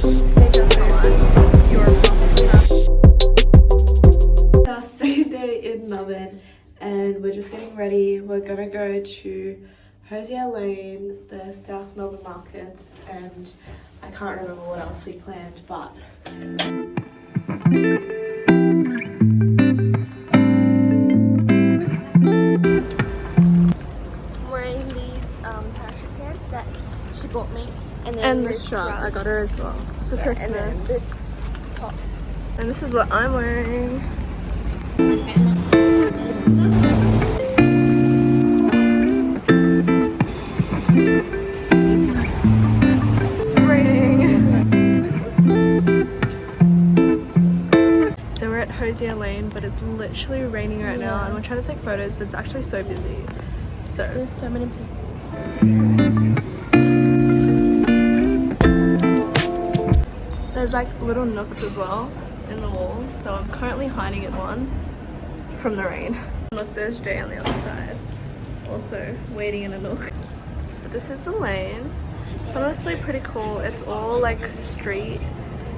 Our second day in Melbourne, and we're just getting ready. We're gonna go to Hozier Lane, the South Melbourne markets, and I can't remember what else we planned, but I'm wearing these parachute pants that she bought me, and the shirt I got her as well for Christmas. And then this top. And this is what I'm wearing. It's raining. So we're at Hozier Lane, but it's literally raining right now, and we're trying to take photos, but it's actually so busy. So There's so many people. there's like little nooks as well in the walls, so I'm currently hiding in one from the rain. Look, there's Jay on the other side, also waiting in a nook. But this is the lane. It's honestly pretty cool. It's all like street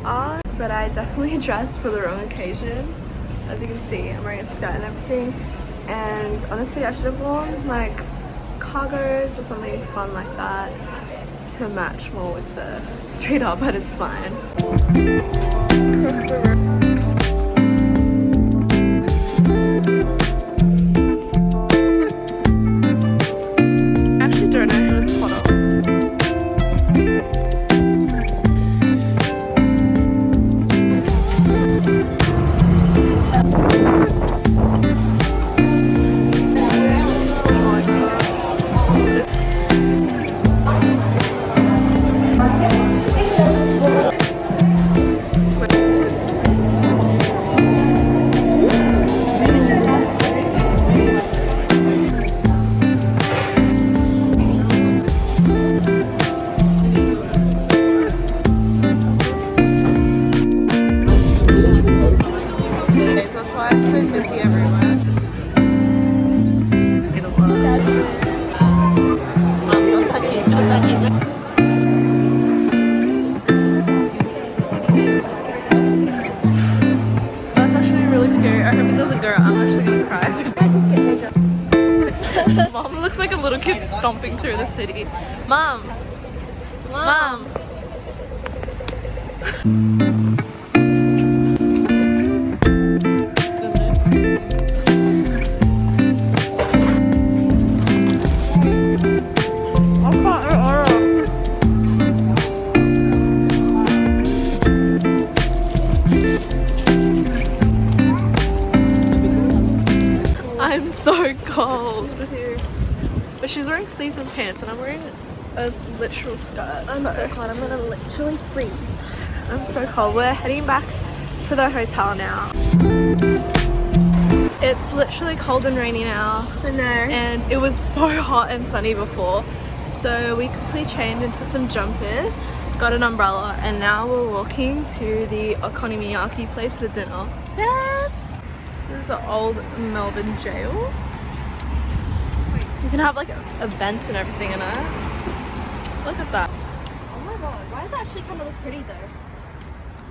art, but I definitely dressed for the wrong occasion. As you can see, I'm wearing a skirt and everything, and honestly I should have worn like cargos or something fun like that to match more with the street art, but it's fine. Across the road. I actually don't know how to spot off. That's why it's so busy everywhere. That's actually really scary. I hope it doesn't go. I'm actually gonna cry. Mom looks like a little kid stomping through the city. Mom! Mom! I'm so cold. But she's wearing sleeves and pants, and I'm wearing a literal skirt. I'm so cold. I'm gonna literally freeze. I'm so cold. We're heading back to the hotel now. It's literally cold and rainy now. I know. And it was so hot and sunny before. So we quickly changed into some jumpers, got an umbrella, and now we're walking to the okonomiyaki place for dinner. Yes! This is the old Melbourne jail. You can have like events and everything in it. Look at that. Oh my god, why does it actually kind of look pretty though?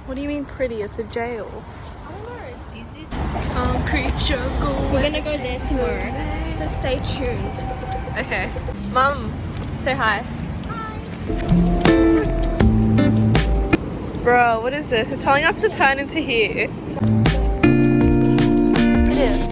What do you mean pretty? It's a jail. I don't know. Concrete jungle. We're gonna go there tomorrow, so stay tuned. Okay. Mum, say hi. Hi. Bro, what is this? It's telling us to turn into here. It is.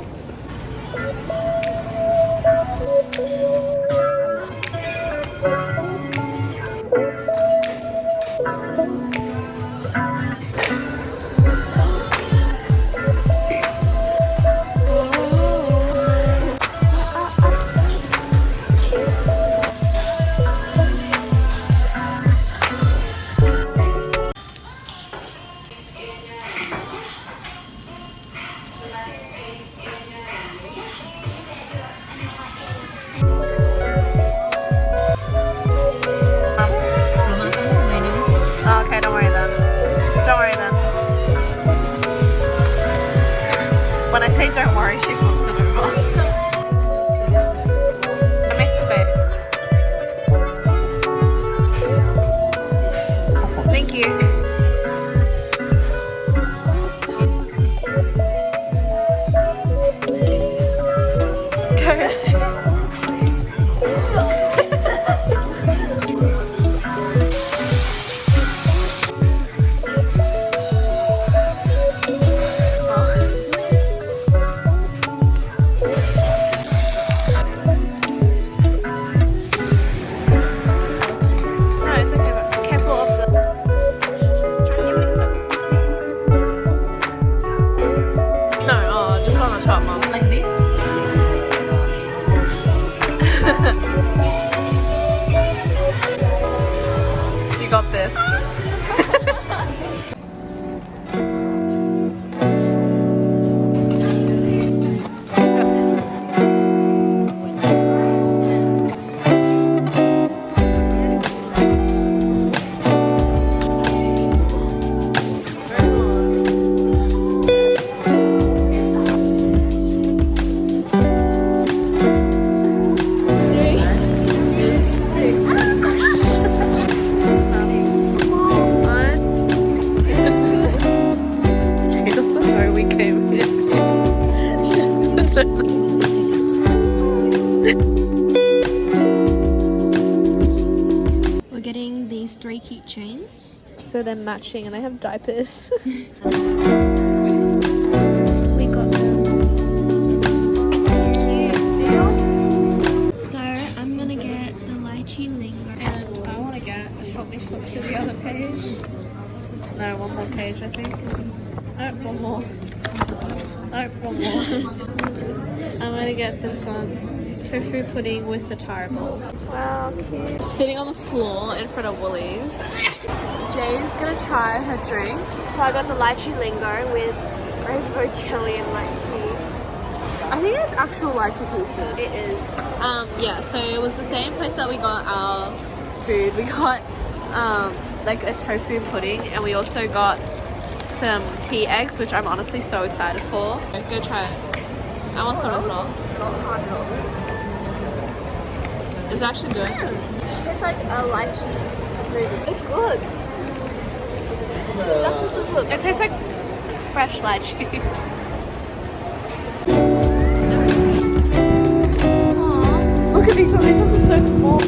Okay, don't worry then. Don't worry then. When I say don't worry, she flips it over. I mixed babe. Thank you. this. We're getting these 3 keychains. So they're matching and they have diapers. We got them. Cute. So I'm gonna get the lychee lingo. And I want to get, help me flip to the other page. No, one more page I think. Oh, one more. Oh, one more. I'm gonna get this one. Tofu pudding with the taro balls. Wow, cute. Sitting on the floor in front of Woolies. Jay's gonna try her drink. So I got the lychee lingo with rainbow jelly and lychee. I think it's actual lychee pieces. It is. Yeah, so it was the same place that we got our food. We got like a tofu pudding and we also got some tea eggs, which I'm honestly so excited for. Go try it. I want some as well. Not hard at all. It's actually good. It's like a lychee smoothie. It's good. It's actually so good. It tastes like fresh lychee. Look at these ones. These ones are so small.